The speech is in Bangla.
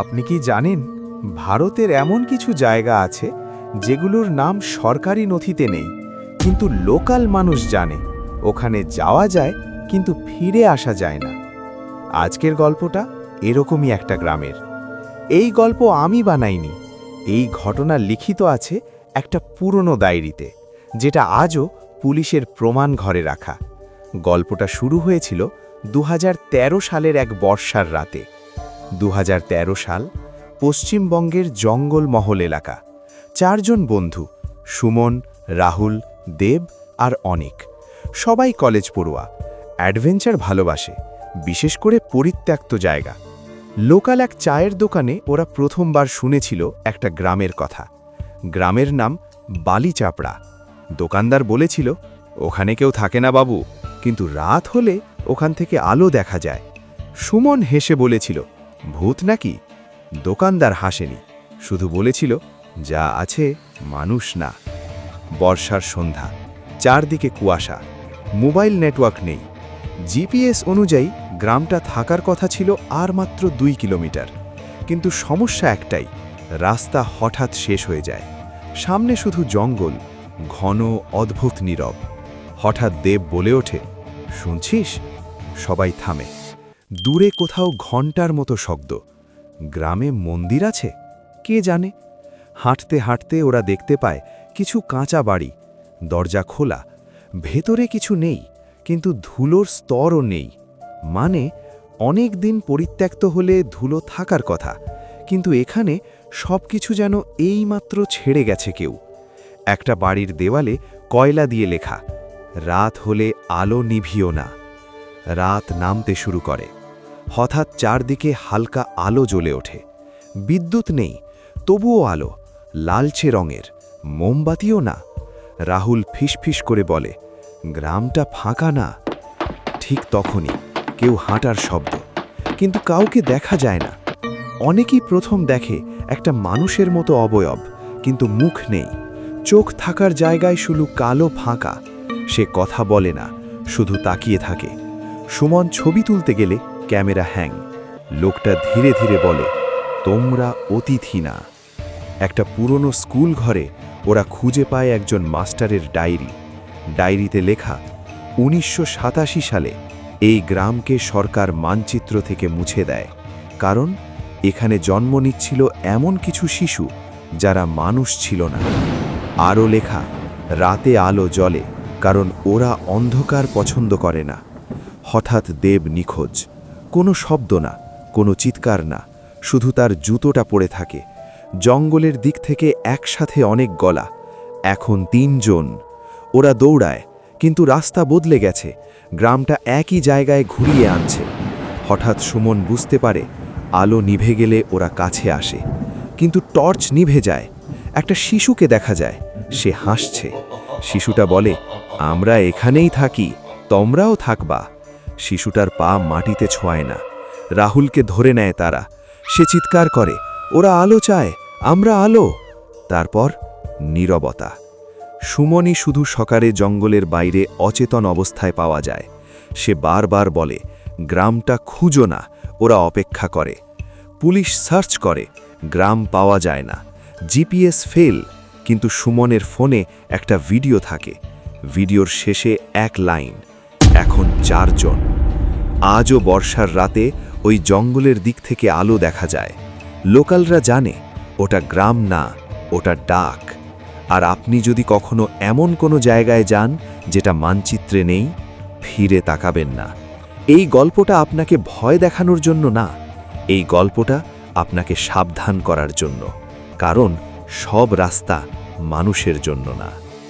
আপনি কি জানেন ভারতের এমন কিছু জায়গা আছে যেগুলোর নাম সরকারি নথিতে নেই, কিন্তু লোকাল মানুষ জানে ওখানে যাওয়া যায় কিন্তু ফিরে আসা যায় না। আজকের গল্পটা এরকমই একটা গ্রামের। এই গল্প আমি বানাইনি, এই ঘটনা লিখিত আছে একটা পুরনো ডায়েরিতে, যেটা আজও পুলিশের প্রমাণ ঘরে রাখা। গল্পটা শুরু হয়েছিল 2013 সালের এক বর্ষার রাতে। 2013 সাল, পশ্চিমবঙ্গের জঙ্গলমহল এলাকা। 4 জন বন্ধু, সুমন, রাহুল, দেব আর অনিক, সবাই কলেজ পড়ুয়া, অ্যাডভেঞ্চার ভালোবাসে, বিশেষ করে পরিত্যক্ত জায়গা। লোকাল এক চায়ের দোকানে ওরা প্রথমবার শুনেছিল একটা গ্রামের কথা। গ্রামের নাম বালিচাপড়া। দোকানদার বলেছিল, ওখানে কেউ থাকে না বাবু, কিন্তু রাত হলে ওখান থেকে আলো দেখা যায়। সুমন হেসে বলেছিল, ভূত নাকি? দোকানদার হাসেনি, শুধু বলেছিল, যা আছে মানুষ না। বর্ষার সন্ধ্যা, চারদিকে কুয়াশা, মোবাইল নেটওয়ার্ক নেই। জিপিএস অনুযায়ী গ্রামটা থাকার কথা ছিল আর মাত্র 2 কিলোমিটার, কিন্তু সমস্যা একটাই, রাস্তা হঠাৎ শেষ হয়ে যায়। সামনে শুধু জঙ্গল, ঘন, অদ্ভুত নীরব। হঠাৎ দেব বলে ওঠে, শুনছিস? সবাই থামে। দূরে কোথাও ঘণ্টার মতো শব্দ। গ্রামে মন্দির আছে? কে জানে। হাঁটতে হাঁটতে ওরা দেখতে পায় কিছু কাঁচা বাড়ি, দরজা খোলা, ভেতরে কিছু নেই, কিন্তু ধুলোর স্তরও নেই। মানে অনেক দিন পরিত্যক্ত হলে ধুলো থাকার কথা, কিন্তু এখানে সবকিছু যেন এইমাত্র ছেড়ে গেছে কেউ। একটা বাড়ির দেওয়ালে কয়লা দিয়ে লেখা, রাত হলে আলো নিভিও না। রাত নামতে শুরু করে। হঠাৎ চারদিকে হালকা আলো জ্বলে ওঠে। বিদ্যুৎ নেই, তবুও আলো, লালচে রঙের, মোমবাতিও না। রাহুল ফিসফিস করে বলে, গ্রামটা ফাঁকা না। ঠিক তখনই কেউ হাঁটার শব্দ, কিন্তু কাউকে দেখা যায় না। অনেকেই প্রথম দেখে একটা মানুষের মতো অবয়ব, কিন্তু মুখ নেই, চোখ থাকার জায়গায় শুধু কালো ফাঁকা। সে কথা বলে না, শুধু তাকিয়ে থাকে। সুমন ছবি তুলতে গেলে ক্যামেরা হ্যাং। লোকটা ধীরে ধীরে বলে, তোমরা অতিথি না। একটা পুরনো স্কুল ঘরে ওরা খুঁজে পায় একজন মাস্টারের ডায়েরি। ডায়েরিতে লেখা, 1987 সালে এই গ্রামকে সরকার মানচিত্র থেকে মুছে দেয়, কারণ এখানে জন্ম নিচ্ছিল এমন কিছু শিশু যারা মানুষ ছিল না। আরও লেখা, রাতে আলো জ্বলে কারণ ওরা অন্ধকার পছন্দ করে না। হঠাৎ দেব নিখোঁজ। কোনো শব্দ না, কোনো চিৎকার না, শুধু তার জুতোটা পড়ে থাকে। জঙ্গলের দিক থেকে একসাথে অনেক গলা, এখন 3 জন। ওরা দৌড়ায়, কিন্তু রাস্তা বদলে গেছে, গ্রামটা একই জায়গায় ঘুরিয়ে আনছে। হঠাৎ সুমন বুঝতে পারে, আলো নিভে গেলে ওরা কাছে আসে, কিন্তু টর্চ নিভে যায়। একটা শিশুকে দেখা যায়, সে হাসছে। শিশুটা বলে, আমরা এখানেই থাকি, তোমরাও থাকবা। শিশুটার পা মাটিতে ছোঁয় না। রাহুলকে ধরে নেয় তারা। সে চিৎকার করে, ওরা আলো চায়, আমরা আলো। তারপর নীরবতা। সুমনই শুধু সকালে জঙ্গলের বাইরে অচেতন অবস্থায় পাওয়া যায়। সে বারবার বলে, গ্রামটা খুঁজো না, ওরা অপেক্ষা করে। পুলিশ সার্চ করে, গ্রাম পাওয়া যায় না। জিপিএস ফেল, কিন্তু সুমনের ফোনে একটা ভিডিও থাকে। ভিডিওর শেষে এক লাইন, এখন 4 জন। আজও বর্ষার রাতে ওই জঙ্গলের দিক থেকে আলো দেখা যায়। লোকালরা জানে ওটা গ্রাম না, ওটা ডাক। আর আপনি যদি কখনো এমন কোনো জায়গায় যান যেটা মানচিত্রে নেই, ফিরে তাকাবেন না। এই গল্পটা আপনাকে ভয় দেখানোর জন্য না, এই গল্পটা আপনাকে সাবধান করার জন্য, কারণ সব রাস্তা মানুষের জন্য না।